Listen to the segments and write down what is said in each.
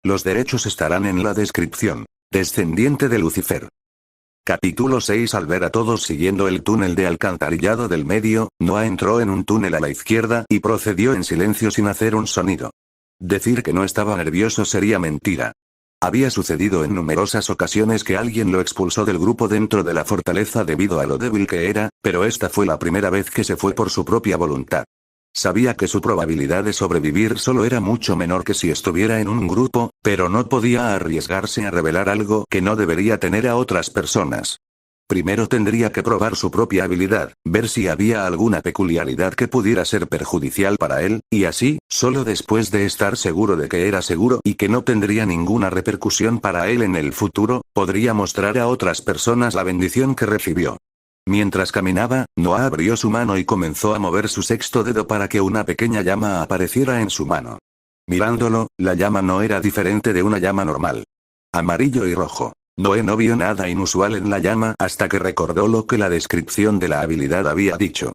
Los derechos estarán en la descripción. Descendiente de Lucifer. Capítulo 6. Al ver a todos siguiendo el túnel de alcantarillado del medio, Noah entró en un túnel a la izquierda y procedió en silencio sin hacer un sonido. Decir que no estaba nervioso sería mentira. Había sucedido en numerosas ocasiones que alguien lo expulsó del grupo dentro de la fortaleza debido a lo débil que era, pero esta fue la primera vez que se fue por su propia voluntad. Sabía que su probabilidad de sobrevivir solo era mucho menor que si estuviera en un grupo, pero no podía arriesgarse a revelar algo que no debería tener a otras personas. Primero tendría que probar su propia habilidad, ver si había alguna peculiaridad que pudiera ser perjudicial para él, y así, solo después de estar seguro de que era seguro y que no tendría ninguna repercusión para él en el futuro, podría mostrar a otras personas la bendición que recibió. Mientras caminaba, Noah abrió su mano y comenzó a mover su sexto dedo para que una pequeña llama apareciera en su mano. Mirándolo, la llama no era diferente de una llama normal. Amarillo y rojo. Noé no vio nada inusual en la llama hasta que recordó lo que la descripción de la habilidad había dicho.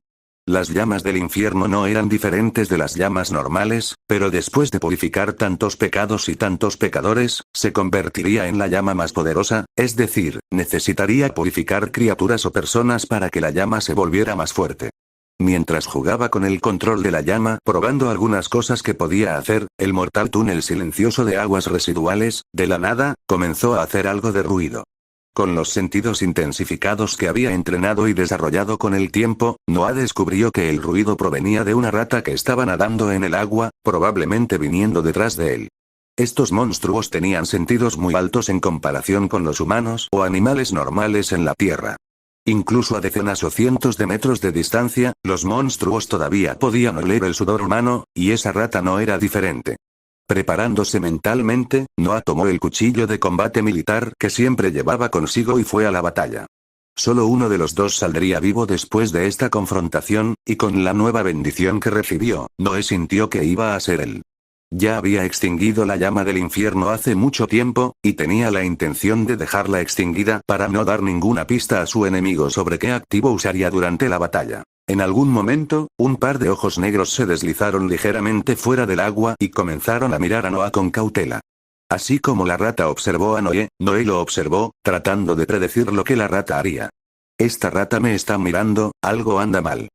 Las llamas del infierno no eran diferentes de las llamas normales, pero después de purificar tantos pecados y tantos pecadores, se convertiría en la llama más poderosa, es decir, necesitaría purificar criaturas o personas para que la llama se volviera más fuerte. Mientras jugaba con el control de la llama, probando algunas cosas que podía hacer, el mortal túnel silencioso de aguas residuales, de la nada, comenzó a hacer algo de ruido. Con los sentidos intensificados que había entrenado y desarrollado con el tiempo, Noah descubrió que el ruido provenía de una rata que estaba nadando en el agua, probablemente viniendo detrás de él. Estos monstruos tenían sentidos muy altos en comparación con los humanos o animales normales en la Tierra. Incluso a decenas o cientos de metros de distancia, los monstruos todavía podían oler el sudor humano, y esa rata no era diferente. Preparándose mentalmente, Noah tomó el cuchillo de combate militar que siempre llevaba consigo y fue a la batalla. Solo uno de los dos saldría vivo después de esta confrontación, y con la nueva bendición que recibió, Noé sintió que iba a ser él. Ya había extinguido la llama del infierno hace mucho tiempo, y tenía la intención de dejarla extinguida para no dar ninguna pista a su enemigo sobre qué activo usaría durante la batalla. En algún momento, un par de ojos negros se deslizaron ligeramente fuera del agua y comenzaron a mirar a Noah con cautela. Así como la rata observó a Noé, Noé lo observó, tratando de predecir lo que la rata haría. Esta rata me está mirando, algo anda mal.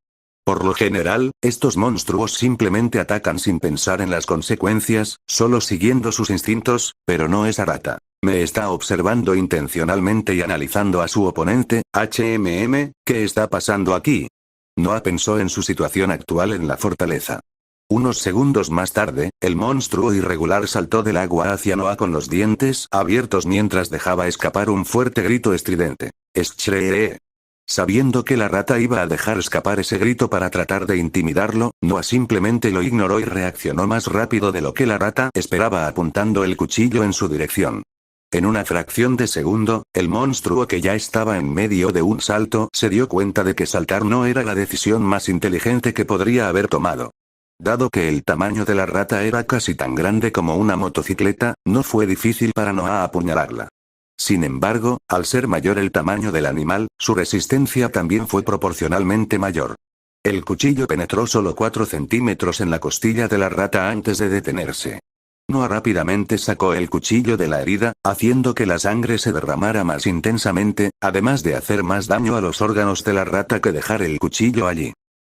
Por lo general, estos monstruos simplemente atacan sin pensar en las consecuencias, solo siguiendo sus instintos, pero no esa rata. Me está observando intencionalmente y analizando a su oponente. ¿Qué está pasando aquí? Noah pensó en su situación actual en la fortaleza. Unos segundos más tarde, el monstruo irregular saltó del agua hacia Noah con los dientes abiertos mientras dejaba escapar un fuerte grito estridente. ¡Eschree! Sabiendo que la rata iba a dejar escapar ese grito para tratar de intimidarlo, Noah simplemente lo ignoró y reaccionó más rápido de lo que la rata esperaba apuntando el cuchillo en su dirección. En una fracción de segundo, el monstruo que ya estaba en medio de un salto se dio cuenta de que saltar no era la decisión más inteligente que podría haber tomado. Dado que el tamaño de la rata era casi tan grande como una motocicleta, no fue difícil para Noah apuñalarla. Sin embargo, al ser mayor el tamaño del animal, su resistencia también fue proporcionalmente mayor. El cuchillo penetró solo 4 centímetros en la costilla de la rata antes de detenerse. Noah rápidamente sacó el cuchillo de la herida, haciendo que la sangre se derramara más intensamente, además de hacer más daño a los órganos de la rata que dejar el cuchillo allí.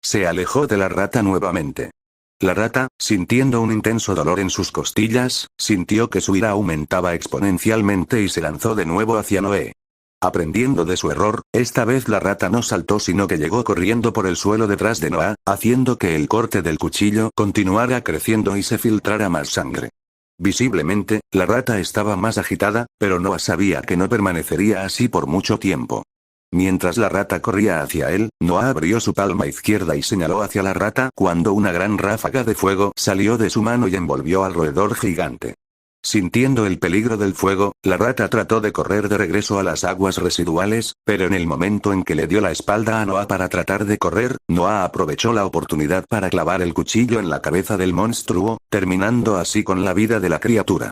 Se alejó de la rata nuevamente. La rata, sintiendo un intenso dolor en sus costillas, sintió que su ira aumentaba exponencialmente y se lanzó de nuevo hacia Noé. Aprendiendo de su error, esta vez la rata no saltó sino que llegó corriendo por el suelo detrás de Noah, haciendo que el corte del cuchillo continuara creciendo y se filtrara más sangre. Visiblemente, la rata estaba más agitada, pero Noah sabía que no permanecería así por mucho tiempo. Mientras la rata corría hacia él, Noah abrió su palma izquierda y señaló hacia la rata cuando una gran ráfaga de fuego salió de su mano y envolvió al roedor gigante. Sintiendo el peligro del fuego, la rata trató de correr de regreso a las aguas residuales, pero en el momento en que le dio la espalda a Noah para tratar de correr, Noah aprovechó la oportunidad para clavar el cuchillo en la cabeza del monstruo, terminando así con la vida de la criatura.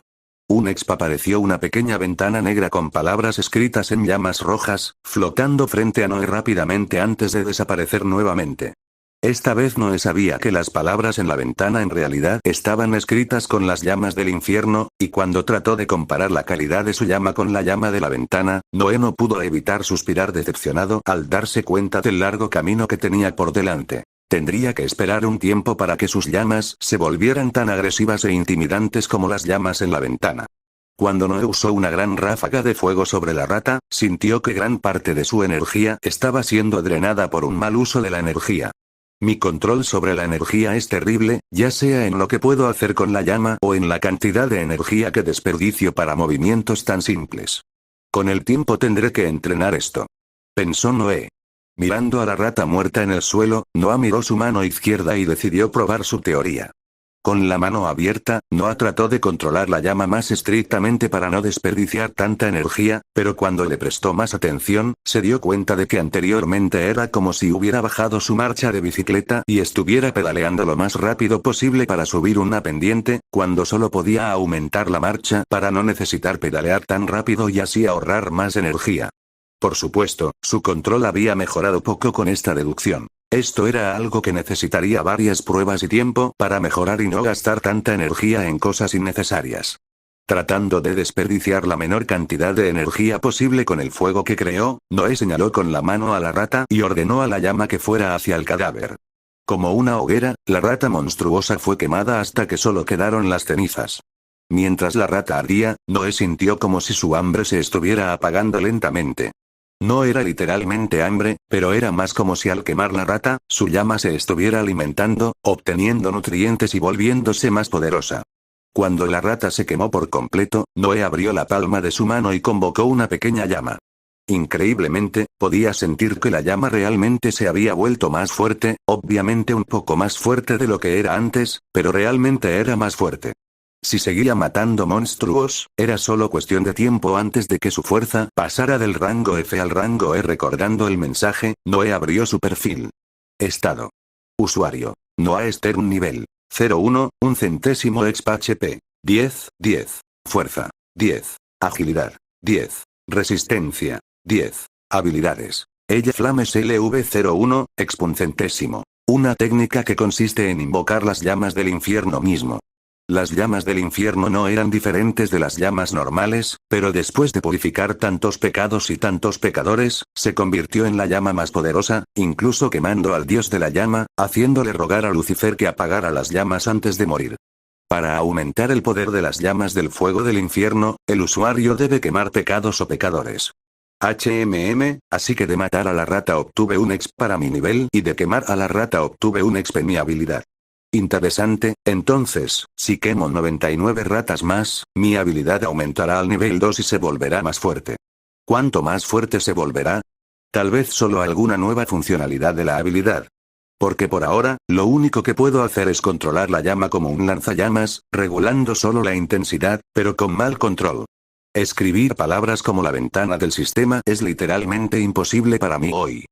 Apareció una pequeña ventana negra con palabras escritas en llamas rojas, flotando frente a Noé rápidamente antes de desaparecer nuevamente. Esta vez Noé sabía que las palabras en la ventana en realidad estaban escritas con las llamas del infierno, y cuando trató de comparar la calidad de su llama con la llama de la ventana, Noé no pudo evitar suspirar decepcionado al darse cuenta del largo camino que tenía por delante. Tendría que esperar un tiempo para que sus llamas se volvieran tan agresivas e intimidantes como las llamas en la ventana. Cuando Noé usó una gran ráfaga de fuego sobre la rata, sintió que gran parte de su energía estaba siendo drenada por un mal uso de la energía. Mi control sobre la energía es terrible, ya sea en lo que puedo hacer con la llama o en la cantidad de energía que desperdicio para movimientos tan simples. Con el tiempo tendré que entrenar esto. Pensó Noé. Mirando a la rata muerta en el suelo, Noah miró su mano izquierda y decidió probar su teoría. Con la mano abierta, Noah trató de controlar la llama más estrictamente para no desperdiciar tanta energía, pero cuando le prestó más atención, se dio cuenta de que anteriormente era como si hubiera bajado su marcha de bicicleta y estuviera pedaleando lo más rápido posible para subir una pendiente, cuando solo podía aumentar la marcha para no necesitar pedalear tan rápido y así ahorrar más energía. Por supuesto, su control había mejorado poco con esta deducción. Esto era algo que necesitaría varias pruebas y tiempo para mejorar y no gastar tanta energía en cosas innecesarias. Tratando de desperdiciar la menor cantidad de energía posible con el fuego que creó, Noé señaló con la mano a la rata y ordenó a la llama que fuera hacia el cadáver. Como una hoguera, la rata monstruosa fue quemada hasta que solo quedaron las cenizas. Mientras la rata ardía, Noé sintió como si su hambre se estuviera apagando lentamente. No era literalmente hambre, pero era más como si al quemar la rata, su llama se estuviera alimentando, obteniendo nutrientes y volviéndose más poderosa. Cuando la rata se quemó por completo, Noé abrió la palma de su mano y convocó una pequeña llama. Increíblemente, podía sentir que la llama realmente se había vuelto más fuerte, obviamente un poco más fuerte de lo que era antes, pero realmente era más fuerte. Si seguía matando monstruos, era solo cuestión de tiempo antes de que su fuerza pasara del rango F al rango E. Recordando el mensaje, Noé abrió su perfil. Estado. Usuario. Noah Esther un nivel 0,1, un centésimo exp. 10, 10. Fuerza. 10. Agilidad. 10. Resistencia. 10. Habilidades. Ella Flames LV01, exp un centésimo. Una técnica que consiste en invocar las llamas del infierno mismo. Las llamas del infierno no eran diferentes de las llamas normales, pero después de purificar tantos pecados y tantos pecadores, se convirtió en la llama más poderosa, incluso quemando al dios de la llama, haciéndole rogar a Lucifer que apagara las llamas antes de morir. Para aumentar el poder de las llamas del fuego del infierno, el usuario debe quemar pecados o pecadores. Así que de matar a la rata obtuve un exp para mi nivel y de quemar a la rata obtuve un exp en mi habilidad. Interesante, entonces, si quemo 99 ratas más, mi habilidad aumentará al nivel 2 y se volverá más fuerte. ¿Cuánto más fuerte se volverá? Tal vez solo alguna nueva funcionalidad de la habilidad. Porque por ahora, lo único que puedo hacer es controlar la llama como un lanzallamas, regulando solo la intensidad, pero con mal control. Escribir palabras como la ventana del sistema es literalmente imposible para mí hoy.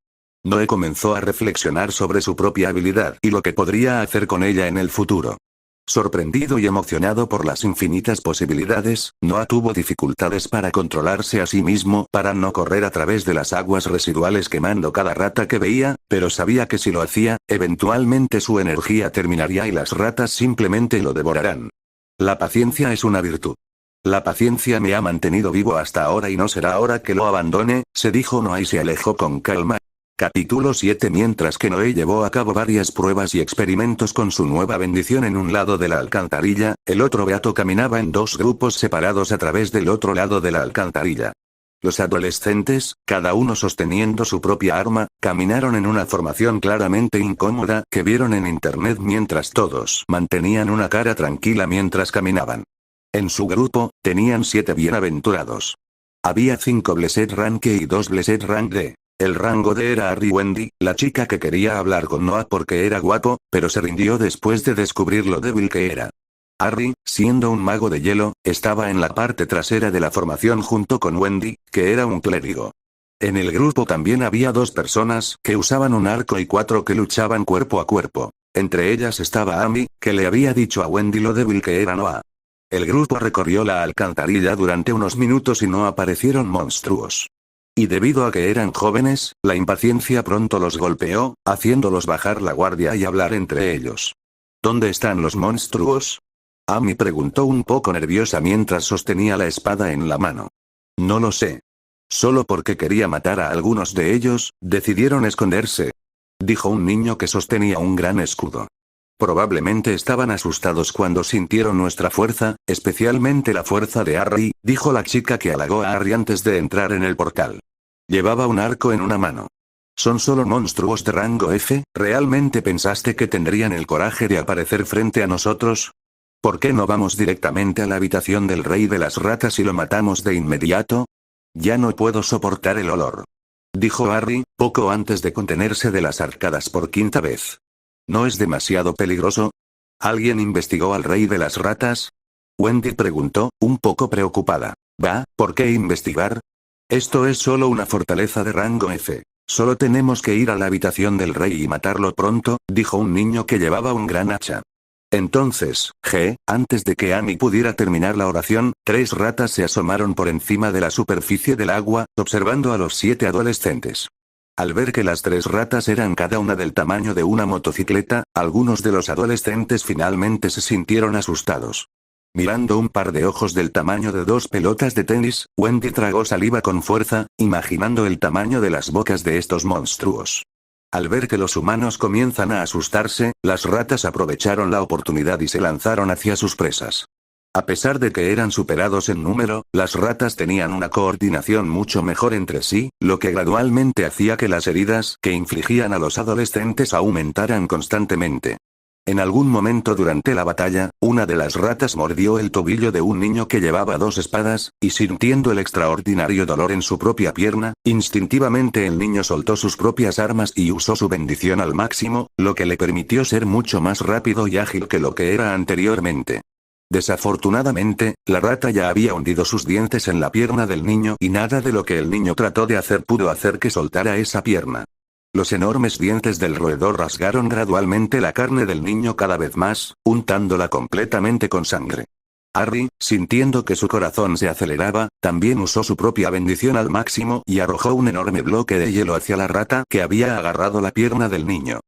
Noé comenzó a reflexionar sobre su propia habilidad y lo que podría hacer con ella en el futuro. Sorprendido y emocionado por las infinitas posibilidades, Noah tuvo dificultades para controlarse a sí mismo para no correr a través de las aguas residuales quemando cada rata que veía, pero sabía que si lo hacía, eventualmente su energía terminaría y las ratas simplemente lo devorarán. La paciencia es una virtud. La paciencia me ha mantenido vivo hasta ahora y no será hora que lo abandone, se dijo Noah y se alejó con calma. Capítulo 7. Mientras que Noé llevó a cabo varias pruebas y experimentos con su nueva bendición en un lado de la alcantarilla, el otro beato caminaba en dos grupos separados a través del otro lado de la alcantarilla. Los adolescentes, cada uno sosteniendo su propia arma, caminaron en una formación claramente incómoda que vieron en internet mientras todos mantenían una cara tranquila mientras caminaban. En su grupo, tenían 7 bienaventurados. Había 5 Blessed Rank y 2 Blessed Rank D. El rango D era Harry Wendy, la chica que quería hablar con Noah porque era guapo, pero se rindió después de descubrir lo débil que era. Harry, siendo un mago de hielo, estaba en la parte trasera de la formación junto con Wendy, que era un clérigo. En el grupo también había 2 personas que usaban un arco y 4 que luchaban cuerpo a cuerpo. Entre ellas estaba Amy, que le había dicho a Wendy lo débil que era Noah. El grupo recorrió la alcantarilla durante unos minutos y no aparecieron monstruos. Y debido a que eran jóvenes, la impaciencia pronto los golpeó, haciéndolos bajar la guardia y hablar entre ellos. ¿Dónde están los monstruos? Amy preguntó un poco nerviosa mientras sostenía la espada en la mano. No lo sé. Solo porque quería matar a algunos de ellos, decidieron esconderse. Dijo un niño que sostenía un gran escudo. Probablemente estaban asustados cuando sintieron nuestra fuerza, especialmente la fuerza de Harry, dijo la chica que halagó a Harry antes de entrar en el portal. Llevaba un arco en una mano. Son solo monstruos de rango F, ¿realmente pensaste que tendrían el coraje de aparecer frente a nosotros? ¿Por qué no vamos directamente a la habitación del rey de las ratas y lo matamos de inmediato? Ya no puedo soportar el olor. Dijo Harry, poco antes de contenerse de las arcadas por quinta vez. ¿No es demasiado peligroso? ¿Alguien investigó al rey de las ratas? Wendy preguntó, un poco preocupada. ¿Va? ¿Por qué investigar? Esto es solo una fortaleza de rango F. Solo tenemos que ir a la habitación del rey y matarlo pronto, dijo un niño que llevaba un gran hacha. Entonces, antes de que Amy pudiera terminar la oración, 3 ratas se asomaron por encima de la superficie del agua, observando a los 7 adolescentes. Al ver que las 3 ratas eran cada una del tamaño de una motocicleta, algunos de los adolescentes finalmente se sintieron asustados. Mirando un par de ojos del tamaño de 2 pelotas de tenis, Wendy tragó saliva con fuerza, imaginando el tamaño de las bocas de estos monstruos. Al ver que los humanos comienzan a asustarse, las ratas aprovecharon la oportunidad y se lanzaron hacia sus presas. A pesar de que eran superados en número, las ratas tenían una coordinación mucho mejor entre sí, lo que gradualmente hacía que las heridas que infligían a los adolescentes aumentaran constantemente. En algún momento durante la batalla, una de las ratas mordió el tobillo de un niño que llevaba 2 espadas, y sintiendo el extraordinario dolor en su propia pierna, instintivamente el niño soltó sus propias armas y usó su bendición al máximo, lo que le permitió ser mucho más rápido y ágil que lo que era anteriormente. Desafortunadamente, la rata ya había hundido sus dientes en la pierna del niño y nada de lo que el niño trató de hacer pudo hacer que soltara esa pierna. Los enormes dientes del roedor rasgaron gradualmente la carne del niño cada vez más, untándola completamente con sangre. Harry, sintiendo que su corazón se aceleraba, también usó su propia bendición al máximo y arrojó un enorme bloque de hielo hacia la rata que había agarrado la pierna del niño.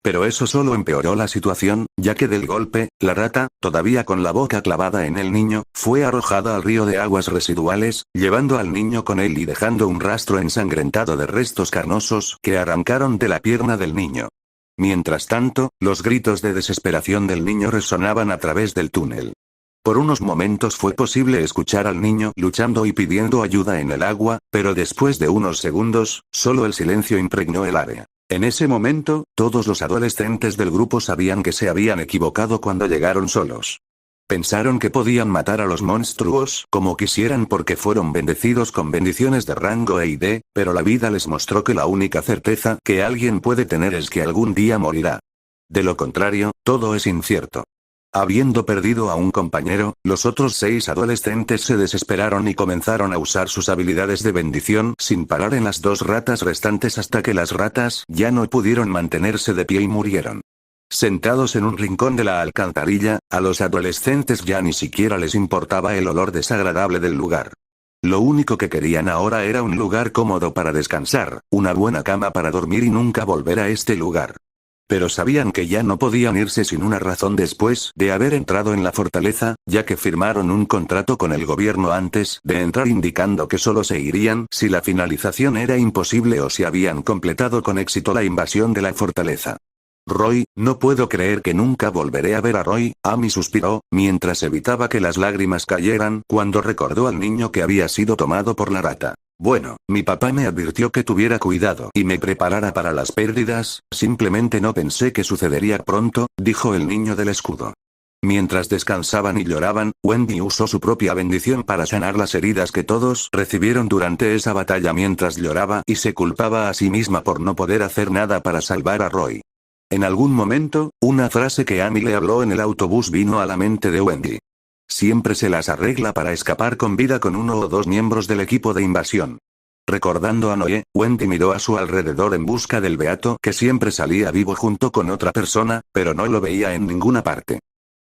Pero eso solo empeoró la situación, ya que del golpe, la rata, todavía con la boca clavada en el niño, fue arrojada al río de aguas residuales, llevando al niño con él y dejando un rastro ensangrentado de restos carnosos que arrancaron de la pierna del niño. Mientras tanto, los gritos de desesperación del niño resonaban a través del túnel. Por unos momentos fue posible escuchar al niño luchando y pidiendo ayuda en el agua, pero después de unos segundos, solo el silencio impregnó el área. En ese momento, todos los adolescentes del grupo sabían que se habían equivocado cuando llegaron solos. Pensaron que podían matar a los monstruos como quisieran porque fueron bendecidos con bendiciones de rango E y D, pero la vida les mostró que la única certeza que alguien puede tener es que algún día morirá. De lo contrario, todo es incierto. Habiendo perdido a un compañero, los otros 6 adolescentes se desesperaron y comenzaron a usar sus habilidades de bendición sin parar en las 2 ratas restantes hasta que las ratas ya no pudieron mantenerse de pie y murieron. Sentados en un rincón de la alcantarilla, a los adolescentes ya ni siquiera les importaba el olor desagradable del lugar. Lo único que querían ahora era un lugar cómodo para descansar, una buena cama para dormir y nunca volver a este lugar. Pero sabían que ya no podían irse sin una razón después de haber entrado en la fortaleza, ya que firmaron un contrato con el gobierno antes de entrar indicando que solo se irían si la finalización era imposible o si habían completado con éxito la invasión de la fortaleza. Roy, no puedo creer que nunca volveré a ver a Roy, Amy suspiró, mientras evitaba que las lágrimas cayeran cuando recordó al niño que había sido tomado por la rata. Bueno, mi papá me advirtió que tuviera cuidado y me preparara para las pérdidas, simplemente no pensé que sucedería pronto, dijo el niño del escudo. Mientras descansaban y lloraban, Wendy usó su propia bendición para sanar las heridas que todos recibieron durante esa batalla mientras lloraba y se culpaba a sí misma por no poder hacer nada para salvar a Roy. En algún momento, una frase que Amy le habló en el autobús vino a la mente de Wendy. Siempre se las arregla para escapar con vida con 1 o 2 miembros del equipo de invasión. Recordando a Noé, Wendy miró a su alrededor en busca del beato que siempre salía vivo junto con otra persona, pero no lo veía en ninguna parte.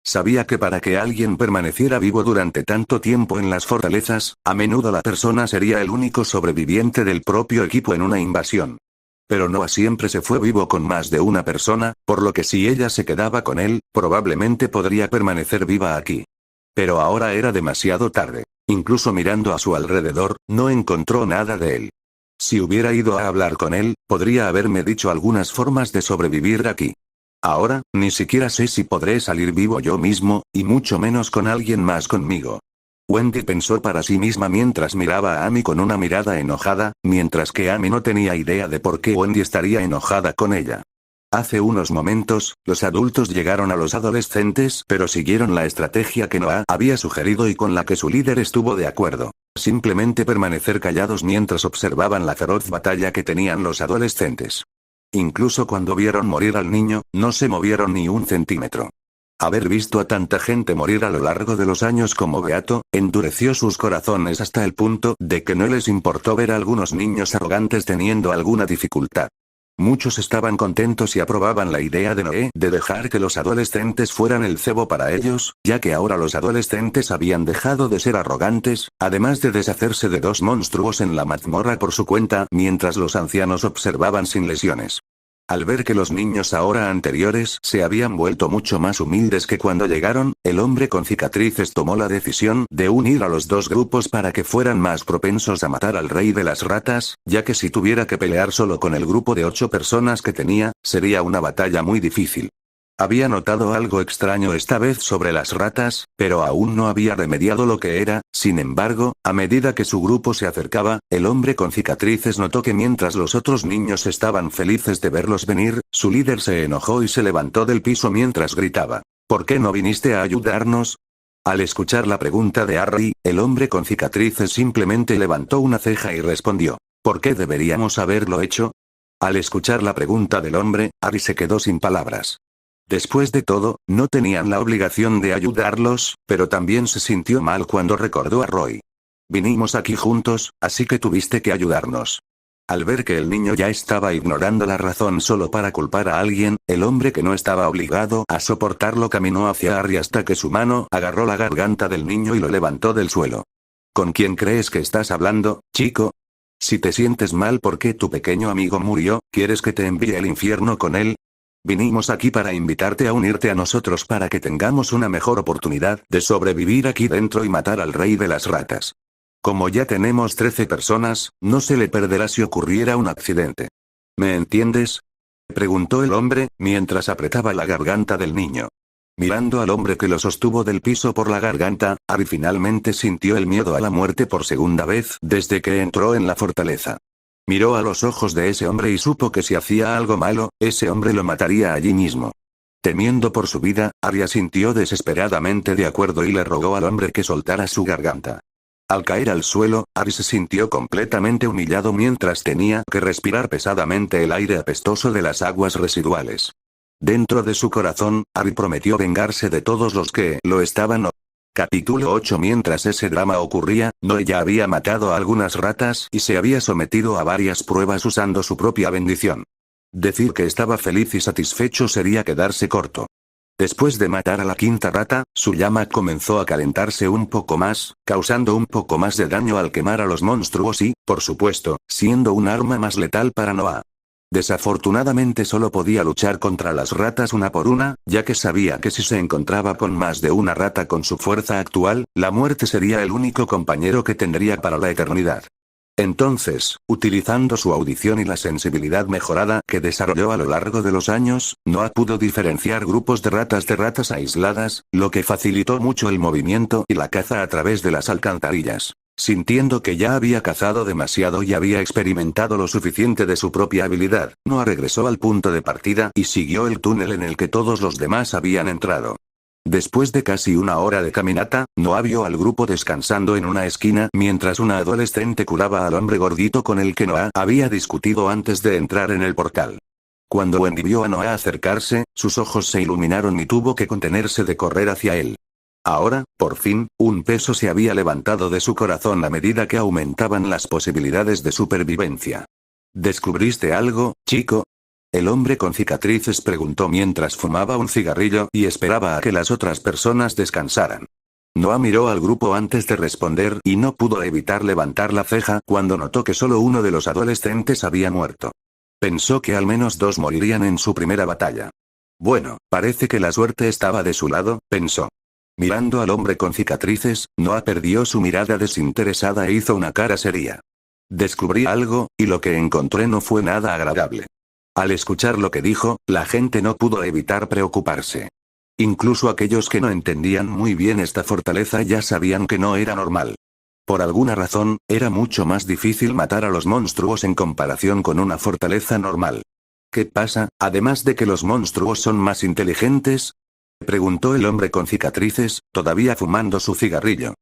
Sabía que para que alguien permaneciera vivo durante tanto tiempo en las fortalezas, a menudo la persona sería el único sobreviviente del propio equipo en una invasión. Pero Noah siempre se fue vivo con más de una persona, por lo que si ella se quedaba con él, probablemente podría permanecer viva aquí. Pero ahora era demasiado tarde. Incluso mirando a su alrededor, no encontró nada de él. Si hubiera ido a hablar con él, podría haberme dicho algunas formas de sobrevivir aquí. Ahora, ni siquiera sé si podré salir vivo yo mismo, y mucho menos con alguien más conmigo. Wendy pensó para sí misma mientras miraba a Amy con una mirada enojada, mientras que Amy no tenía idea de por qué Wendy estaría enojada con ella. Hace unos momentos, los adultos llegaron a los adolescentes pero siguieron la estrategia que Noah había sugerido y con la que su líder estuvo de acuerdo. Simplemente permanecer callados mientras observaban la feroz batalla que tenían los adolescentes. Incluso cuando vieron morir al niño, no se movieron ni un centímetro. Haber visto a tanta gente morir a lo largo de los años como Beato, endureció sus corazones hasta el punto de que no les importó ver a algunos niños arrogantes teniendo alguna dificultad. Muchos estaban contentos y aprobaban la idea de Noé de dejar que los adolescentes fueran el cebo para ellos, ya que ahora los adolescentes habían dejado de ser arrogantes, además de deshacerse de 2 monstruos en la mazmorra por su cuenta, mientras los ancianos observaban sin lesiones. Al ver que los niños ahora anteriores se habían vuelto mucho más humildes que cuando llegaron, el hombre con cicatrices tomó la decisión de unir a los 2 grupos para que fueran más propensos a matar al rey de las ratas, ya que si tuviera que pelear solo con el grupo de 8 personas que tenía, sería una batalla muy difícil. Había notado algo extraño esta vez sobre las ratas, pero aún no había remediado lo que era. Sin embargo, a medida que su grupo se acercaba, el hombre con cicatrices notó que mientras los otros niños estaban felices de verlos venir, su líder se enojó y se levantó del piso mientras gritaba: ¿Por qué no viniste a ayudarnos? Al escuchar la pregunta de Harry, el hombre con cicatrices simplemente levantó una ceja y respondió: ¿Por qué deberíamos haberlo hecho? Al escuchar la pregunta del hombre, Harry se quedó sin palabras. Después de todo, no tenían la obligación de ayudarlos, pero también se sintió mal cuando recordó a Roy. Vinimos aquí juntos, así que tuviste que ayudarnos. Al ver que el niño ya estaba ignorando la razón solo para culpar a alguien, el hombre que no estaba obligado a soportarlo caminó hacia Harry hasta que su mano agarró la garganta del niño y lo levantó del suelo. ¿Con quién crees que estás hablando, chico? Si te sientes mal porque tu pequeño amigo murió, ¿quieres que te envíe al infierno con él? Vinimos aquí para invitarte a unirte a nosotros para que tengamos una mejor oportunidad de sobrevivir aquí dentro y matar al rey de las ratas. Como ya tenemos 13 personas, no se le perderá si ocurriera un accidente. ¿Me entiendes? Preguntó el hombre, mientras apretaba la garganta del niño. Mirando al hombre que lo sostuvo del piso por la garganta, Harry finalmente sintió el miedo a la muerte por segunda vez desde que entró en la fortaleza. Miró a los ojos de ese hombre y supo que si hacía algo malo, ese hombre lo mataría allí mismo. Temiendo por su vida, Harry asintió desesperadamente de acuerdo y le rogó al hombre que soltara su garganta. Al caer al suelo, Harry se sintió completamente humillado mientras tenía que respirar pesadamente el aire apestoso de las aguas residuales. Dentro de su corazón, Harry prometió vengarse de todos los que lo estaban. Capítulo 8. Mientras ese drama ocurría, Noé ya había matado a algunas ratas y se había sometido a varias pruebas usando su propia bendición. Decir que estaba feliz y satisfecho sería quedarse corto. Después de matar a la 5ª rata, su llama comenzó a calentarse un poco más, causando un poco más de daño al quemar a los monstruos y, por supuesto, siendo un arma más letal para Noah. Desafortunadamente solo podía luchar contra las ratas una por una, ya que sabía que si se encontraba con más de una rata con su fuerza actual, la muerte sería el único compañero que tendría para la eternidad. Entonces, utilizando su audición y la sensibilidad mejorada que desarrolló a lo largo de los años, Noah pudo diferenciar grupos de ratas aisladas, lo que facilitó mucho el movimiento y la caza a través de las alcantarillas. Sintiendo que ya había cazado demasiado y había experimentado lo suficiente de su propia habilidad, Noah regresó al punto de partida y siguió el túnel en el que todos los demás habían entrado. Después de casi una hora de caminata, Noah vio al grupo descansando en una esquina mientras una adolescente curaba al hombre gordito con el que Noah había discutido antes de entrar en el portal. Cuando Wendy vio a Noah acercarse, sus ojos se iluminaron y tuvo que contenerse de correr hacia él. Ahora, por fin, un peso se había levantado de su corazón a medida que aumentaban las posibilidades de supervivencia. ¿Descubriste algo, chico? El hombre con cicatrices preguntó mientras fumaba un cigarrillo y esperaba a que las otras personas descansaran. Noah miró al grupo antes de responder y no pudo evitar levantar la ceja cuando notó que solo uno de los adolescentes había muerto. Pensó que al menos dos morirían en su primera batalla. Bueno, parece que la suerte estaba de su lado, pensó. Mirando al hombre con cicatrices, Noah perdió su mirada desinteresada e hizo una cara seria. Descubrí algo, y lo que encontré no fue nada agradable. Al escuchar lo que dijo, la gente no pudo evitar preocuparse. Incluso aquellos que no entendían muy bien esta fortaleza ya sabían que no era normal. Por alguna razón, era mucho más difícil matar a los monstruos en comparación con una fortaleza normal. ¿Qué pasa, además de que los monstruos son más inteligentes? Preguntó el hombre con cicatrices, todavía fumando su cigarrillo.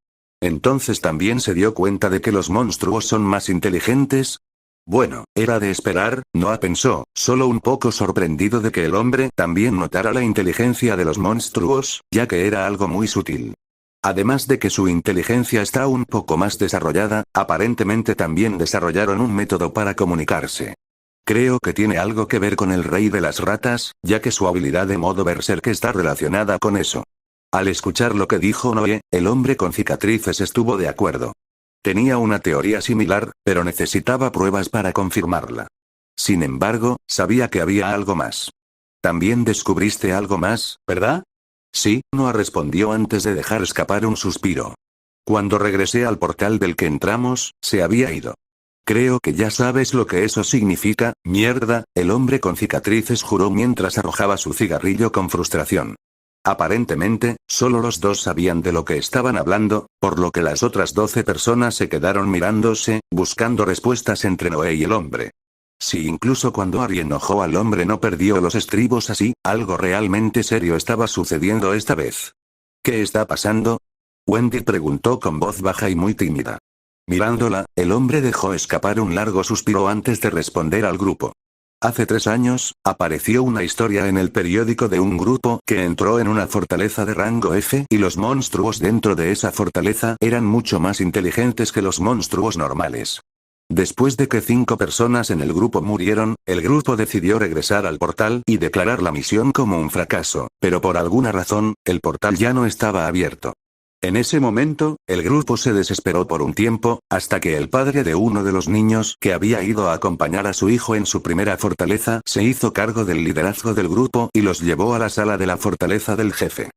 ¿Entonces también se dio cuenta de que los monstruos son más inteligentes? Bueno, era de esperar, Noah pensó, solo un poco sorprendido de que el hombre también notara la inteligencia de los monstruos, ya que era algo muy sutil. Además de que su inteligencia está un poco más desarrollada, aparentemente también desarrollaron un método para comunicarse. Creo que tiene algo que ver con el rey de las ratas, ya que su habilidad de modo berserk está relacionada con eso. Al escuchar lo que dijo Noé, el hombre con cicatrices estuvo de acuerdo. Tenía una teoría similar, pero necesitaba pruebas para confirmarla. Sin embargo, sabía que había algo más. También descubriste algo más, ¿verdad? Sí, Noah respondió antes de dejar escapar un suspiro. Cuando regresé al portal del que entramos, se había ido. Creo que ya sabes lo que eso significa, mierda, el hombre con cicatrices juró mientras arrojaba su cigarrillo con frustración. Aparentemente, solo los dos sabían de lo que estaban hablando, por lo que las otras 12 personas se quedaron mirándose, buscando respuestas entre Noé y el hombre. Si incluso cuando Ari enojó al hombre no perdió los estribos así, algo realmente serio estaba sucediendo esta vez. ¿Qué está pasando? Wendy preguntó con voz baja y muy tímida. Mirándola, el hombre dejó escapar un largo suspiro antes de responder al grupo. Hace 3 años, apareció una historia en el periódico de un grupo que entró en una fortaleza de rango F y los monstruos dentro de esa fortaleza eran mucho más inteligentes que los monstruos normales. Después de que 5 personas en el grupo murieron, el grupo decidió regresar al portal y declarar la misión como un fracaso, pero por alguna razón, el portal ya no estaba abierto. En ese momento, el grupo se desesperó por un tiempo, hasta que el padre de uno de los niños que había ido a acompañar a su hijo en su primera fortaleza se hizo cargo del liderazgo del grupo y los llevó a la sala de la fortaleza del jefe.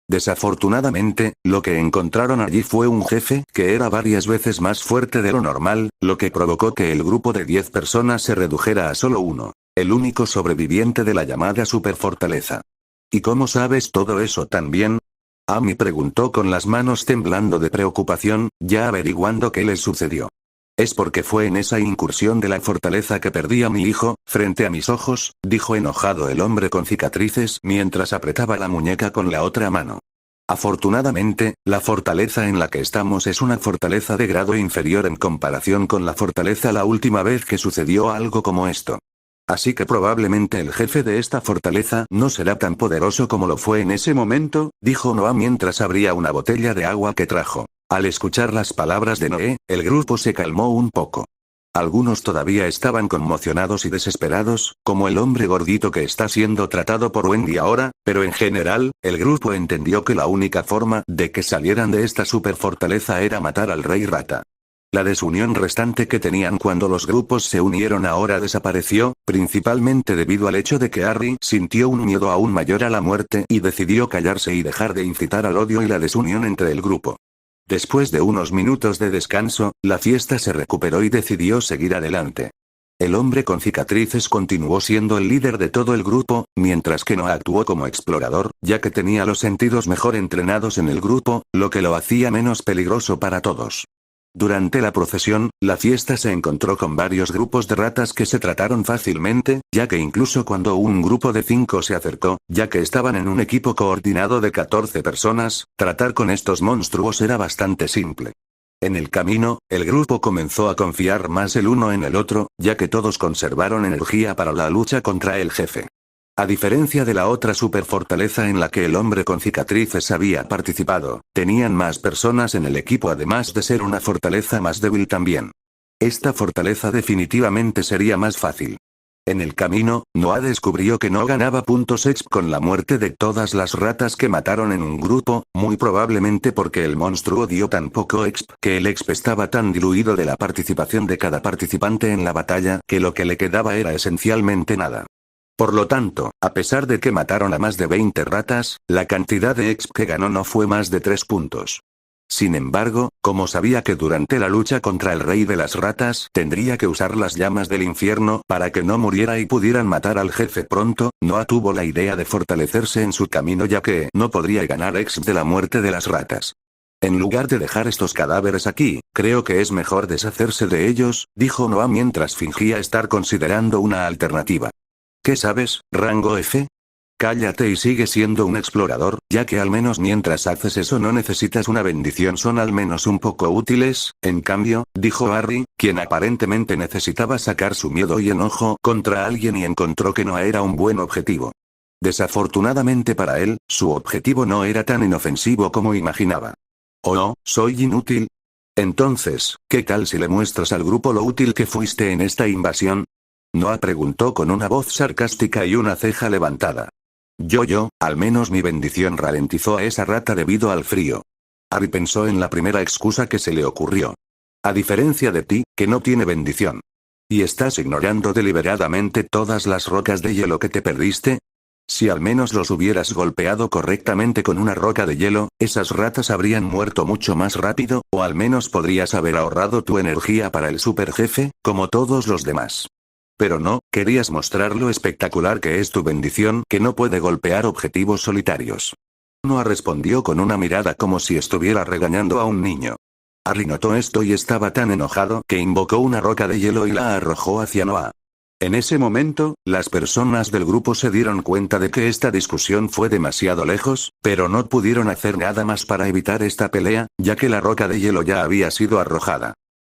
Desafortunadamente, lo que encontraron allí fue un jefe que era varias veces más fuerte de lo normal, lo que provocó que el grupo de 10 personas se redujera a solo uno, el único sobreviviente de la llamada superfortaleza. ¿Y cómo sabes todo eso tan bien? Amy preguntó con las manos temblando de preocupación, ya averiguando qué les sucedió. Es porque fue en esa incursión de la fortaleza que perdí a mi hijo, frente a mis ojos, dijo enojado el hombre con cicatrices mientras apretaba la muñeca con la otra mano. Afortunadamente, la fortaleza en la que estamos es una fortaleza de grado inferior en comparación con la fortaleza la última vez que sucedió algo como esto. Así que probablemente el jefe de esta fortaleza no será tan poderoso como lo fue en ese momento, dijo Noah mientras abría una botella de agua que trajo. Al escuchar las palabras de Noé, el grupo se calmó un poco. Algunos todavía estaban conmocionados y desesperados, como el hombre gordito que está siendo tratado por Wendy ahora, pero en general, el grupo entendió que la única forma de que salieran de esta superfortaleza era matar al rey rata. La desunión restante que tenían cuando los grupos se unieron ahora desapareció, principalmente debido al hecho de que Harry sintió un miedo aún mayor a la muerte y decidió callarse y dejar de incitar al odio y la desunión entre el grupo. Después de unos minutos de descanso, la fiesta se recuperó y decidió seguir adelante. El hombre con cicatrices continuó siendo el líder de todo el grupo, mientras que Noah actuó como explorador, ya que tenía los sentidos mejor entrenados en el grupo, lo que lo hacía menos peligroso para todos. Durante la procesión, la fiesta se encontró con varios grupos de ratas que se trataron fácilmente, ya que incluso cuando un grupo de 5 se acercó, ya que estaban en un equipo coordinado de 14 personas, tratar con estos monstruos era bastante simple. En el camino, el grupo comenzó a confiar más el uno en el otro, ya que todos conservaron energía para la lucha contra el jefe. A diferencia de la otra superfortaleza en la que el hombre con cicatrices había participado, tenían más personas en el equipo además de ser una fortaleza más débil también. Esta fortaleza definitivamente sería más fácil. En el camino, Noah descubrió que no ganaba puntos exp con la muerte de todas las ratas que mataron en un grupo, muy probablemente porque el monstruo dio tan poco exp que el exp estaba tan diluido de la participación de cada participante en la batalla que lo que le quedaba era esencialmente nada. Por lo tanto, a pesar de que mataron a más de 20 ratas, la cantidad de exp que ganó no fue más de 3 puntos. Sin embargo, como sabía que durante la lucha contra el rey de las ratas tendría que usar las llamas del infierno para que no muriera y pudieran matar al jefe pronto, Noah tuvo la idea de fortalecerse en su camino ya que no podría ganar exp de la muerte de las ratas. En lugar de dejar estos cadáveres aquí, creo que es mejor deshacerse de ellos, dijo Noah mientras fingía estar considerando una alternativa. ¿Qué sabes, rango F? Cállate y sigue siendo un explorador, ya que al menos mientras haces eso no necesitas una bendición, son al menos un poco útiles. En cambio, dijo Harry, quien aparentemente necesitaba sacar su miedo y enojo contra alguien y encontró que no era un buen objetivo. Desafortunadamente para él, su objetivo no era tan inofensivo como imaginaba. ¿Oh no, soy inútil? Entonces, ¿qué tal si le muestras al grupo lo útil que fuiste en esta invasión? Noah preguntó con una voz sarcástica y una ceja levantada. Al menos mi bendición ralentizó a esa rata debido al frío. Harry pensó en la primera excusa que se le ocurrió. A diferencia de ti, que no tiene bendición. ¿Y estás ignorando deliberadamente todas las rocas de hielo que te perdiste? Si al menos los hubieras golpeado correctamente con una roca de hielo, esas ratas habrían muerto mucho más rápido, o al menos podrías haber ahorrado tu energía para el super jefe, como todos los demás. Pero no, querías mostrar lo espectacular que es tu bendición que no puede golpear objetivos solitarios. Noah respondió con una mirada como si estuviera regañando a un niño. Harry notó esto y estaba tan enojado que invocó una roca de hielo y la arrojó hacia Noah. En ese momento, las personas del grupo se dieron cuenta de que esta discusión fue demasiado lejos, pero no pudieron hacer nada más para evitar esta pelea, ya que la roca de hielo ya había sido arrojada.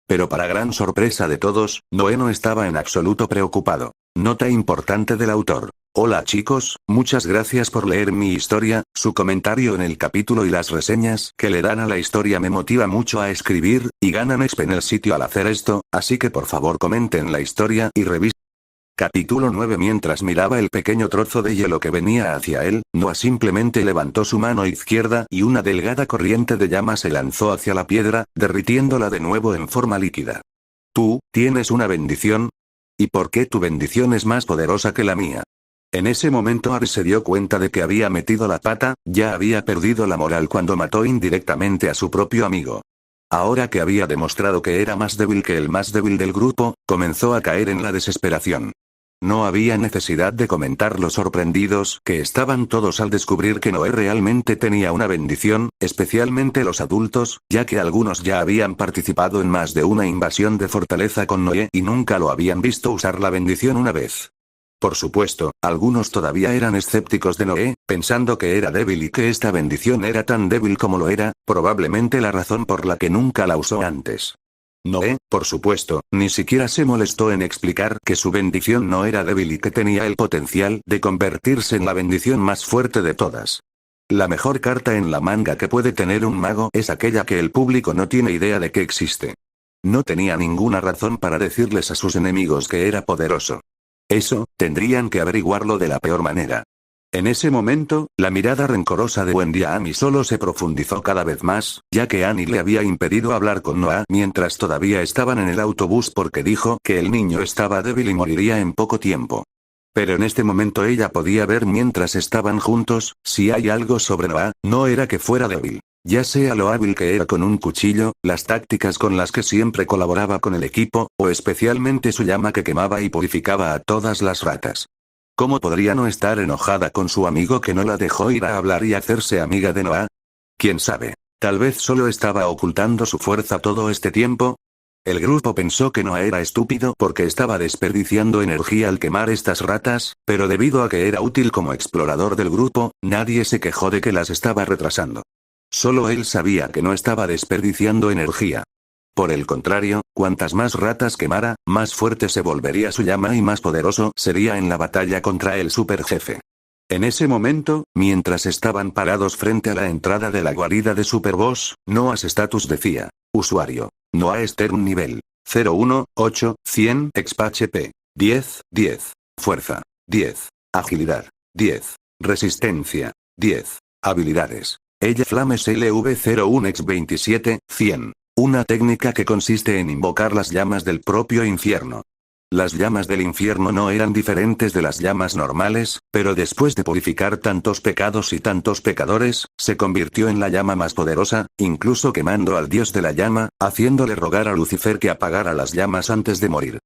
Pero para gran sorpresa de todos, Noé no estaba en absoluto preocupado. Nota importante del autor. Hola chicos, muchas gracias por leer mi historia, su comentario en el capítulo y las reseñas que le dan a la historia me motiva mucho a escribir, y ganan exp en el sitio al hacer esto, así que por favor comenten la historia y revisen. Capítulo 9. Mientras miraba el pequeño trozo de hielo que venía hacia él, Noah simplemente levantó su mano izquierda y una delgada corriente de llama se lanzó hacia la piedra, derritiéndola de nuevo en forma líquida. ¿Tú, tienes una bendición? ¿Y por qué tu bendición es más poderosa que la mía? En ese momento Harry se dio cuenta de que había metido la pata, ya había perdido la moral cuando mató indirectamente a su propio amigo. Ahora que había demostrado que era más débil que el más débil del grupo, comenzó a caer en la desesperación. No había necesidad de comentar lo sorprendidos que estaban todos al descubrir que Noé realmente tenía una bendición, especialmente los adultos, ya que algunos ya habían participado en más de una invasión de fortaleza con Noé y nunca lo habían visto usar la bendición una vez. Por supuesto, algunos todavía eran escépticos de Noé, pensando que era débil y que esta bendición era tan débil como lo era, probablemente la razón por la que nunca la usó antes. Noé, por supuesto, ni siquiera se molestó en explicar que su bendición no era débil y que tenía el potencial de convertirse en la bendición más fuerte de todas. La mejor carta en la manga que puede tener un mago es aquella que el público no tiene idea de que existe. No tenía ninguna razón para decirles a sus enemigos que era poderoso. Eso, tendrían que averiguarlo de la peor manera. En ese momento, la mirada rencorosa de Wendy a Amy solo se profundizó cada vez más, ya que Annie le había impedido hablar con Noah mientras todavía estaban en el autobús porque dijo que el niño estaba débil y moriría en poco tiempo. Pero en este momento ella podía ver mientras estaban juntos, si hay algo sobre Noah, no era que fuera débil. Ya sea lo hábil que era con un cuchillo, las tácticas con las que siempre colaboraba con el equipo, o especialmente su llama que quemaba y purificaba a todas las ratas. ¿Cómo podría no estar enojada con su amigo que no la dejó ir a hablar y hacerse amiga de Noah? ¿Quién sabe? Tal vez solo estaba ocultando su fuerza todo este tiempo. El grupo pensó que Noah era estúpido porque estaba desperdiciando energía al quemar estas ratas, pero debido a que era útil como explorador del grupo, nadie se quejó de que las estaba retrasando. Solo él sabía que no estaba desperdiciando energía. Por el contrario, cuantas más ratas quemara, más fuerte se volvería su llama y más poderoso sería en la batalla contra el superjefe. En ese momento, mientras estaban parados frente a la entrada de la guarida de Superboss, Noah's status decía: usuario. Noah Stern nivel 018, 100 exp HP. 10, 10. Fuerza. 10. Agilidad. 10. Resistencia. 10. Habilidades. Ella Flames LV01X27, 100. Una técnica que consiste en invocar las llamas del propio infierno. Las llamas del infierno no eran diferentes de las llamas normales, pero después de purificar tantos pecados y tantos pecadores, se convirtió en la llama más poderosa, incluso quemando al dios de la llama, haciéndole rogar a Lucifer que apagara las llamas antes de morir.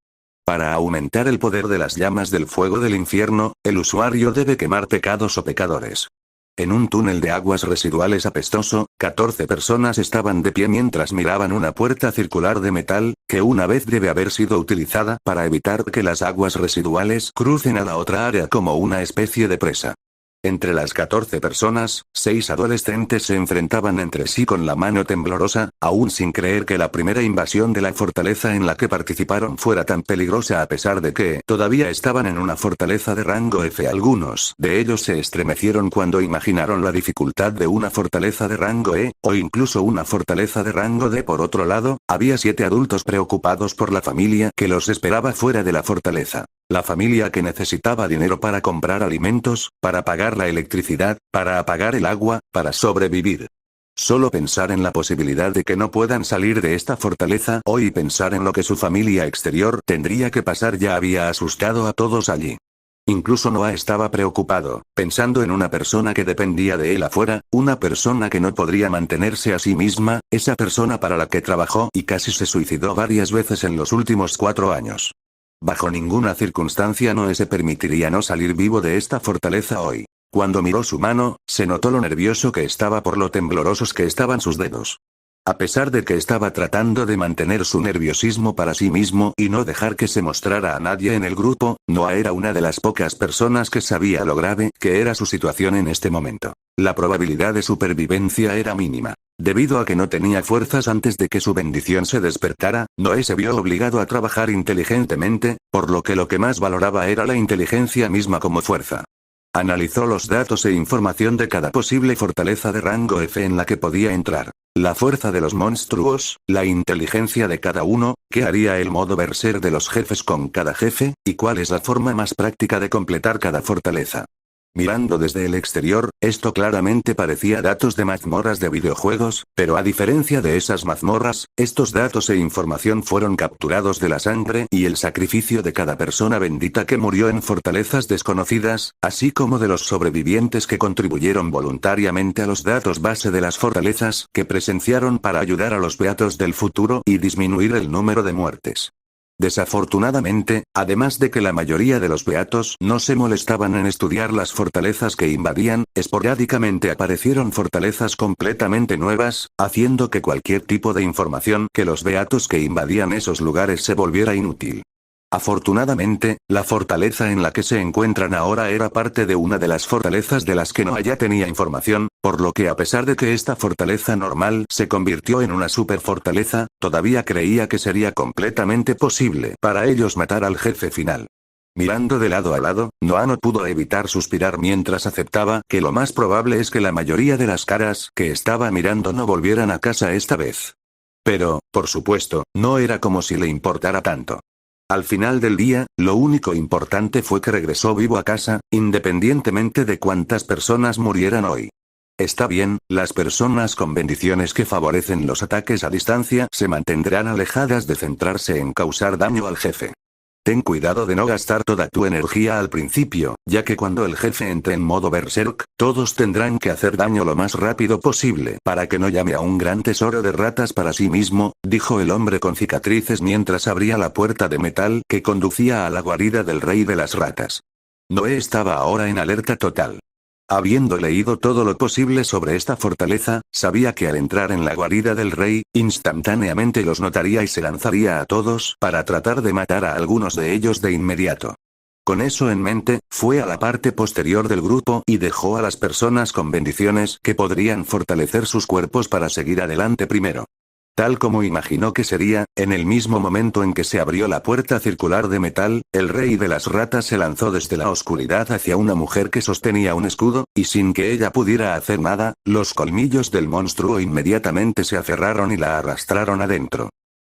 Para aumentar el poder de las llamas del fuego del infierno, el usuario debe quemar pecados o pecadores. En un túnel de aguas residuales apestoso, 14 personas estaban de pie mientras miraban una puerta circular de metal, que una vez debe haber sido utilizada para evitar que las aguas residuales crucen a la otra área como una especie de presa. Entre las 14 personas, 6 adolescentes se enfrentaban entre sí con la mano temblorosa, aún sin creer que la primera invasión de la fortaleza en la que participaron fuera tan peligrosa a pesar de que todavía estaban en una fortaleza de rango F. Algunos de ellos se estremecieron cuando imaginaron la dificultad de una fortaleza de rango E, o incluso una fortaleza de rango D. Por otro lado, había 7 adultos preocupados por la familia que los esperaba fuera de la fortaleza. La familia que necesitaba dinero para comprar alimentos, para pagar la electricidad, para apagar el agua, para sobrevivir. Solo pensar en la posibilidad de que no puedan salir de esta fortaleza hoy y pensar en lo que su familia exterior tendría que pasar ya había asustado a todos allí. Incluso Noah estaba preocupado, pensando en una persona que dependía de él afuera, una persona que no podría mantenerse a sí misma, esa persona para la que trabajó y casi se suicidó varias veces en los últimos 4 años. Bajo ninguna circunstancia Noé se permitiría no salir vivo de esta fortaleza hoy. Cuando miró su mano, se notó lo nervioso que estaba por lo temblorosos que estaban sus dedos. A pesar de que estaba tratando de mantener su nerviosismo para sí mismo y no dejar que se mostrara a nadie en el grupo, Noah era una de las pocas personas que sabía lo grave que era su situación en este momento. La probabilidad de supervivencia era mínima. Debido a que no tenía fuerzas antes de que su bendición se despertara, Noé se vio obligado a trabajar inteligentemente, por lo que más valoraba era la inteligencia misma como fuerza. Analizó los datos e información de cada posible fortaleza de rango F en la que podía entrar. La fuerza de los monstruos, la inteligencia de cada uno, qué haría el modo berserk de los jefes con cada jefe, y cuál es la forma más práctica de completar cada fortaleza. Mirando desde el exterior, esto claramente parecía datos de mazmorras de videojuegos, pero a diferencia de esas mazmorras, estos datos e información fueron capturados de la sangre y el sacrificio de cada persona bendita que murió en fortalezas desconocidas, así como de los sobrevivientes que contribuyeron voluntariamente a los datos base de las fortalezas que presenciaron para ayudar a los beatos del futuro y disminuir el número de muertes. Desafortunadamente, además de que la mayoría de los beatos no se molestaban en estudiar las fortalezas que invadían, esporádicamente aparecieron fortalezas completamente nuevas, haciendo que cualquier tipo de información que los beatos que invadían esos lugares se volviera inútil. Afortunadamente, la fortaleza en la que se encuentran ahora era parte de una de las fortalezas de las que Noah ya tenía información, por lo que a pesar de que esta fortaleza normal se convirtió en una superfortaleza, todavía creía que sería completamente posible para ellos matar al jefe final. Mirando de lado a lado, Noah no pudo evitar suspirar mientras aceptaba que lo más probable es que la mayoría de las caras que estaba mirando no volvieran a casa esta vez. Pero, por supuesto, no era como si le importara tanto. Al final del día, lo único importante fue que regresó vivo a casa, independientemente de cuántas personas murieran hoy. Está bien, las personas con bendiciones que favorecen los ataques a distancia se mantendrán alejadas de centrarse en causar daño al jefe. Ten cuidado de no gastar toda tu energía al principio, ya que cuando el jefe entre en modo berserk, todos tendrán que hacer daño lo más rápido posible para que no llame a un gran tesoro de ratas para sí mismo, dijo el hombre con cicatrices mientras abría la puerta de metal que conducía a la guarida del rey de las ratas. Noé estaba ahora en alerta total. Habiendo leído todo lo posible sobre esta fortaleza, sabía que al entrar en la guarida del rey, instantáneamente los notaría y se lanzaría a todos para tratar de matar a algunos de ellos de inmediato. Con eso en mente, fue a la parte posterior del grupo y dejó a las personas con bendiciones que podrían fortalecer sus cuerpos para seguir adelante primero. Tal como imaginó que sería, en el mismo momento en que se abrió la puerta circular de metal, el rey de las ratas se lanzó desde la oscuridad hacia una mujer que sostenía un escudo, y sin que ella pudiera hacer nada, los colmillos del monstruo inmediatamente se aferraron y la arrastraron adentro.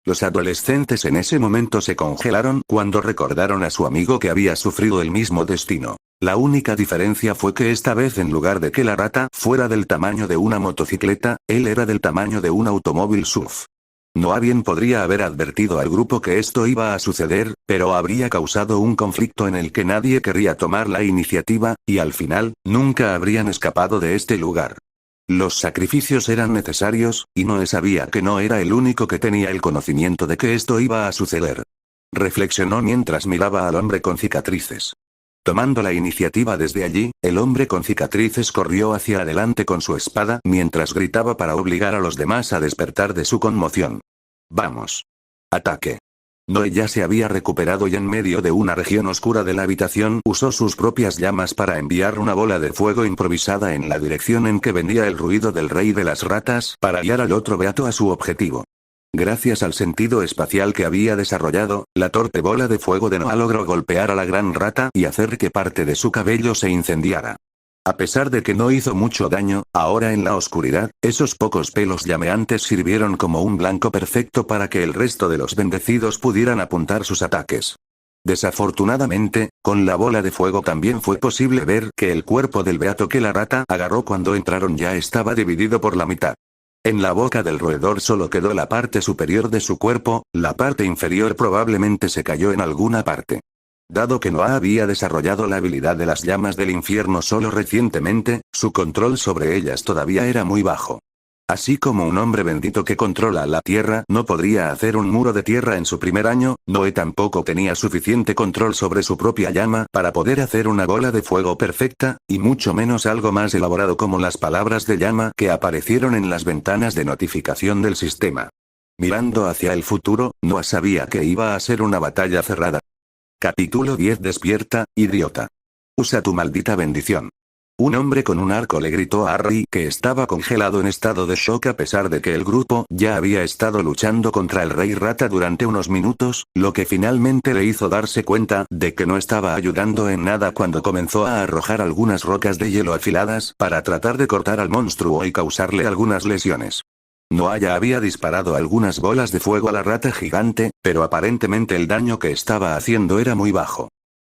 Los adolescentes en ese momento se congelaron cuando recordaron a su amigo que había sufrido el mismo destino. La única diferencia fue que esta vez en lugar de que la rata fuera del tamaño de una motocicleta, él era del tamaño de un automóvil SUV. Noah bien podría haber advertido al grupo que esto iba a suceder, pero habría causado un conflicto en el que nadie querría tomar la iniciativa, y al final, nunca habrían escapado de este lugar. Los sacrificios eran necesarios, y Noé sabía que no era el único que tenía el conocimiento de que esto iba a suceder. Reflexionó mientras miraba al hombre con cicatrices. Tomando la iniciativa desde allí, el hombre con cicatrices corrió hacia adelante con su espada mientras gritaba para obligar a los demás a despertar de su conmoción. ¡Vamos! ¡Ataque! Noé ya se había recuperado y en medio de una región oscura de la habitación usó sus propias llamas para enviar una bola de fuego improvisada en la dirección en que venía el ruido del rey de las ratas para guiar al otro beato a su objetivo. Gracias al sentido espacial que había desarrollado, la torpe bola de fuego de Noah logró golpear a la gran rata y hacer que parte de su cabello se incendiara. A pesar de que no hizo mucho daño, ahora en la oscuridad, esos pocos pelos llameantes sirvieron como un blanco perfecto para que el resto de los bendecidos pudieran apuntar sus ataques. Desafortunadamente, con la bola de fuego también fue posible ver que el cuerpo del beato que la rata agarró cuando entraron ya estaba dividido por la mitad. En la boca del roedor solo quedó la parte superior de su cuerpo, la parte inferior probablemente se cayó en alguna parte. Dado que Noah había desarrollado la habilidad de las llamas del infierno solo recientemente, su control sobre ellas todavía era muy bajo. Así como un hombre bendito que controla la tierra no podría hacer un muro de tierra en su primer año, Noé tampoco tenía suficiente control sobre su propia llama para poder hacer una bola de fuego perfecta, y mucho menos algo más elaborado como las palabras de llama que aparecieron en las ventanas de notificación del sistema. Mirando hacia el futuro, Noah sabía que iba a ser una batalla cerrada. Capítulo 10. Despierta, idiota. Usa tu maldita bendición. Un hombre con un arco le gritó a Harry que estaba congelado en estado de shock a pesar de que el grupo ya había estado luchando contra el rey rata durante unos minutos, lo que finalmente le hizo darse cuenta de que no estaba ayudando en nada cuando comenzó a arrojar algunas rocas de hielo afiladas para tratar de cortar al monstruo y causarle algunas lesiones. Noah ya había disparado algunas bolas de fuego a la rata gigante, pero aparentemente el daño que estaba haciendo era muy bajo.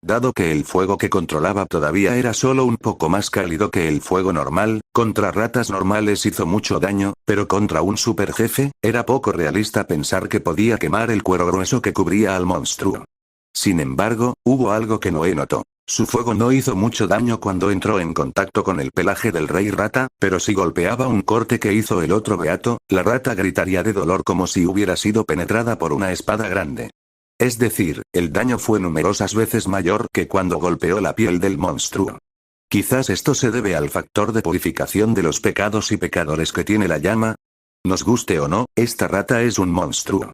Dado que el fuego que controlaba todavía era solo un poco más cálido que el fuego normal, contra ratas normales hizo mucho daño, pero contra un super jefe, era poco realista pensar que podía quemar el cuero grueso que cubría al monstruo. Sin embargo, hubo algo que Noé notó. Su fuego no hizo mucho daño cuando entró en contacto con el pelaje del rey rata, pero si golpeaba un corte que hizo el otro beato, la rata gritaría de dolor como si hubiera sido penetrada por una espada grande. Es decir, el daño fue numerosas veces mayor que cuando golpeó la piel del monstruo. Quizás esto se debe al factor de purificación de los pecados y pecadores que tiene la llama. Nos guste o no, esta rata es un monstruo.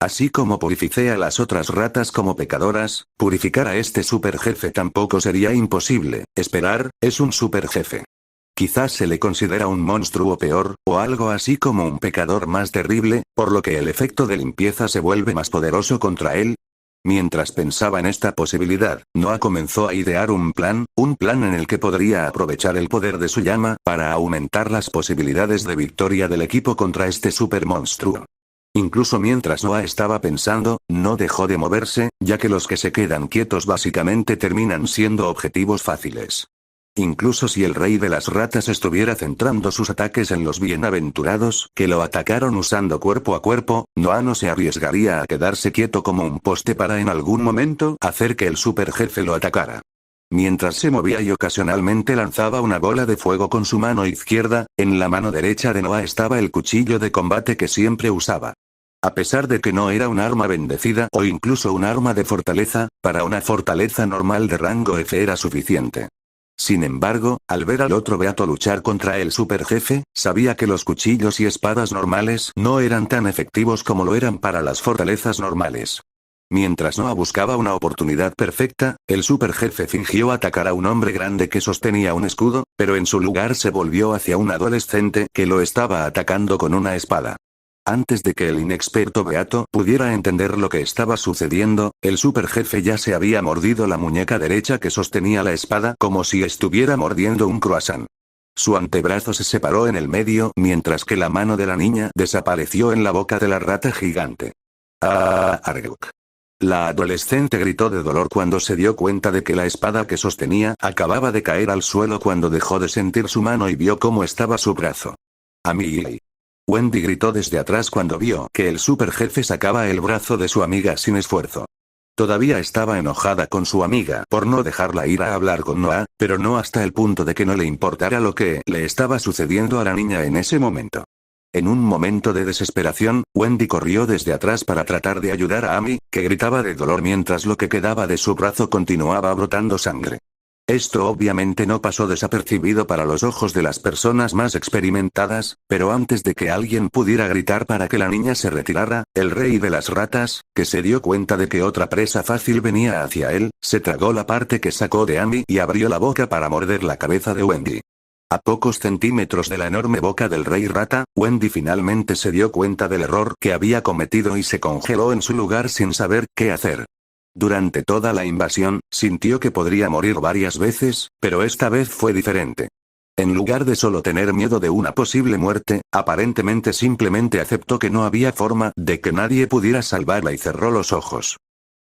Así como purificé a las otras ratas como pecadoras, purificar a este superjefe tampoco sería imposible. Esperar, es un superjefe. Quizás se le considera un monstruo peor, o algo así como un pecador más terrible, por lo que el efecto de limpieza se vuelve más poderoso contra él. Mientras pensaba en esta posibilidad, Noah comenzó a idear un plan en el que podría aprovechar el poder de su llama para aumentar las posibilidades de victoria del equipo contra este supermonstruo. Incluso mientras Noah estaba pensando, no dejó de moverse, ya que los que se quedan quietos básicamente terminan siendo objetivos fáciles. Incluso si el rey de las ratas estuviera centrando sus ataques en los bienaventurados que lo atacaron usando cuerpo a cuerpo, Noah no se arriesgaría a quedarse quieto como un poste para en algún momento hacer que el superjefe lo atacara. Mientras se movía y ocasionalmente lanzaba una bola de fuego con su mano izquierda, en la mano derecha de Noah estaba el cuchillo de combate que siempre usaba. A pesar de que no era un arma bendecida o incluso un arma de fortaleza, para una fortaleza normal de rango F era suficiente. Sin embargo, al ver al otro beato luchar contra el superjefe, sabía que los cuchillos y espadas normales no eran tan efectivos como lo eran para las fortalezas normales. Mientras Noah buscaba una oportunidad perfecta, el superjefe fingió atacar a un hombre grande que sostenía un escudo, pero en su lugar se volvió hacia un adolescente que lo estaba atacando con una espada. Antes de que el inexperto beato pudiera entender lo que estaba sucediendo, el superjefe ya se había mordido la muñeca derecha que sostenía la espada como si estuviera mordiendo un croissant. Su antebrazo se separó en el medio mientras que la mano de la niña desapareció en la boca de la rata gigante. Arguk. La adolescente gritó de dolor cuando se dio cuenta de que la espada que sostenía acababa de caer al suelo cuando dejó de sentir su mano y vio cómo estaba su brazo. Amiiei. Wendy gritó desde atrás cuando vio que el superjefe sacaba el brazo de su amiga sin esfuerzo. Todavía estaba enojada con su amiga por no dejarla ir a hablar con Noah, pero no hasta el punto de que no le importara lo que le estaba sucediendo a la niña en ese momento. En un momento de desesperación, Wendy corrió desde atrás para tratar de ayudar a Amy, que gritaba de dolor mientras lo que quedaba de su brazo continuaba brotando sangre. Esto obviamente no pasó desapercibido para los ojos de las personas más experimentadas, pero antes de que alguien pudiera gritar para que la niña se retirara, el rey de las ratas, que se dio cuenta de que otra presa fácil venía hacia él, se tragó la parte que sacó de Amy y abrió la boca para morder la cabeza de Wendy. A pocos centímetros de la enorme boca del rey rata, Wendy finalmente se dio cuenta del error que había cometido y se congeló en su lugar sin saber qué hacer. Durante toda la invasión, sintió que podría morir varias veces, pero esta vez fue diferente. En lugar de solo tener miedo de una posible muerte, aparentemente simplemente aceptó que no había forma de que nadie pudiera salvarla y cerró los ojos.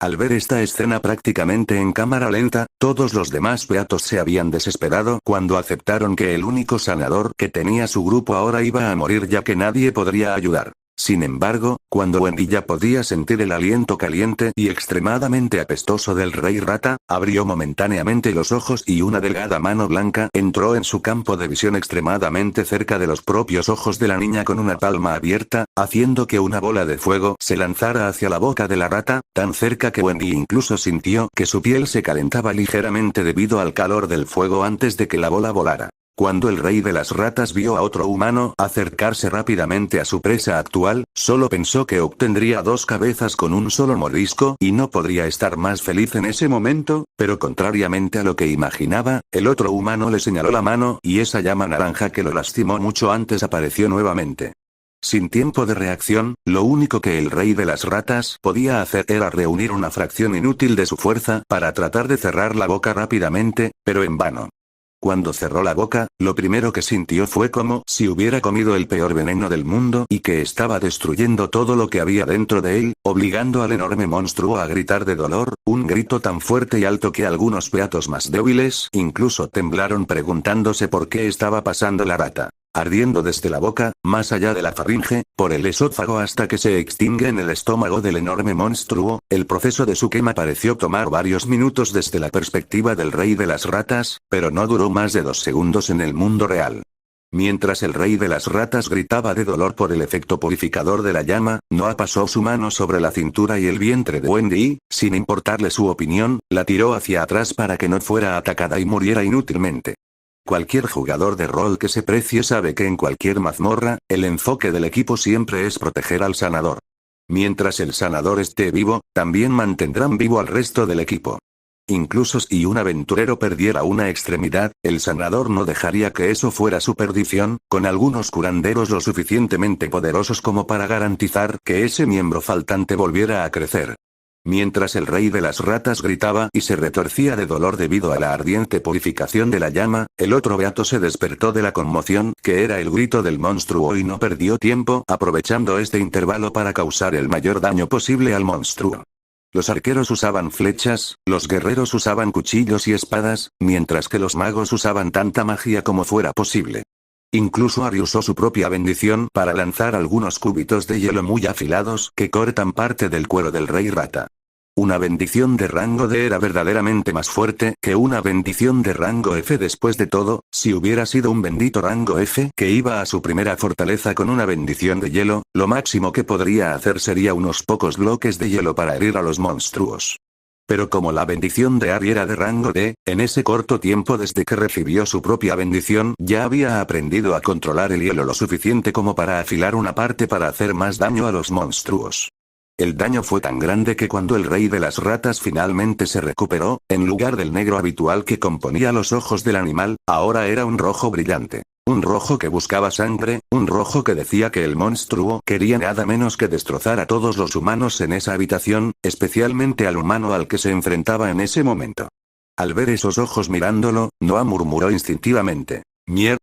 Al ver esta escena prácticamente en cámara lenta, todos los demás beatos se habían desesperado cuando aceptaron que el único sanador que tenía su grupo ahora iba a morir ya que nadie podría ayudar. Sin embargo, cuando Wendy ya podía sentir el aliento caliente y extremadamente apestoso del rey rata, abrió momentáneamente los ojos y una delgada mano blanca entró en su campo de visión extremadamente cerca de los propios ojos de la niña con una palma abierta, haciendo que una bola de fuego se lanzara hacia la boca de la rata, tan cerca que Wendy incluso sintió que su piel se calentaba ligeramente debido al calor del fuego antes de que la bola volara. Cuando el rey de las ratas vio a otro humano acercarse rápidamente a su presa actual, solo pensó que obtendría 2 cabezas con un solo mordisco y no podría estar más feliz en ese momento, pero contrariamente a lo que imaginaba, el otro humano le señaló la mano y esa llama naranja que lo lastimó mucho antes apareció nuevamente. Sin tiempo de reacción, lo único que el rey de las ratas podía hacer era reunir una fracción inútil de su fuerza para tratar de cerrar la boca rápidamente, pero en vano. Cuando cerró la boca, lo primero que sintió fue como si hubiera comido el peor veneno del mundo y que estaba destruyendo todo lo que había dentro de él, obligando al enorme monstruo a gritar de dolor, un grito tan fuerte y alto que algunos beatos más débiles incluso temblaron preguntándose por qué estaba pasando la rata. Ardiendo desde la boca, más allá de la faringe, por el esófago hasta que se extingue en el estómago del enorme monstruo, el proceso de su quema pareció tomar varios minutos desde la perspectiva del rey de las ratas, pero no duró más de 2 segundos en el mundo real. Mientras el rey de las ratas gritaba de dolor por el efecto purificador de la llama, Noah pasó su mano sobre la cintura y el vientre de Wendy y, sin importarle su opinión, la tiró hacia atrás para que no fuera atacada y muriera inútilmente. Cualquier jugador de rol que se precie sabe que en cualquier mazmorra, el enfoque del equipo siempre es proteger al sanador. Mientras el sanador esté vivo, también mantendrán vivo al resto del equipo. Incluso si un aventurero perdiera una extremidad, el sanador no dejaría que eso fuera su perdición, con algunos curanderos lo suficientemente poderosos como para garantizar que ese miembro faltante volviera a crecer. Mientras el rey de las ratas gritaba y se retorcía de dolor debido a la ardiente purificación de la llama, el otro beato se despertó de la conmoción que era el grito del monstruo y no perdió tiempo aprovechando este intervalo para causar el mayor daño posible al monstruo. Los arqueros usaban flechas, los guerreros usaban cuchillos y espadas, mientras que los magos usaban tanta magia como fuera posible. Incluso Ari usó su propia bendición para lanzar algunos cúbitos de hielo muy afilados que cortan parte del cuero del rey rata. Una bendición de rango D era verdaderamente más fuerte que una bendición de rango F. Después de todo, si hubiera sido un bendito rango F que iba a su primera fortaleza con una bendición de hielo, lo máximo que podría hacer sería unos pocos bloques de hielo para herir a los monstruos. Pero como la bendición de Ari era de rango D, en ese corto tiempo desde que recibió su propia bendición ya había aprendido a controlar el hielo lo suficiente como para afilar una parte para hacer más daño a los monstruos. El daño fue tan grande que cuando el rey de las ratas finalmente se recuperó, en lugar del negro habitual que componía los ojos del animal, ahora era un rojo brillante. Un rojo que buscaba sangre, un rojo que decía que el monstruo quería nada menos que destrozar a todos los humanos en esa habitación, especialmente al humano al que se enfrentaba en ese momento. Al ver esos ojos mirándolo, Noah murmuró instintivamente: «Mier».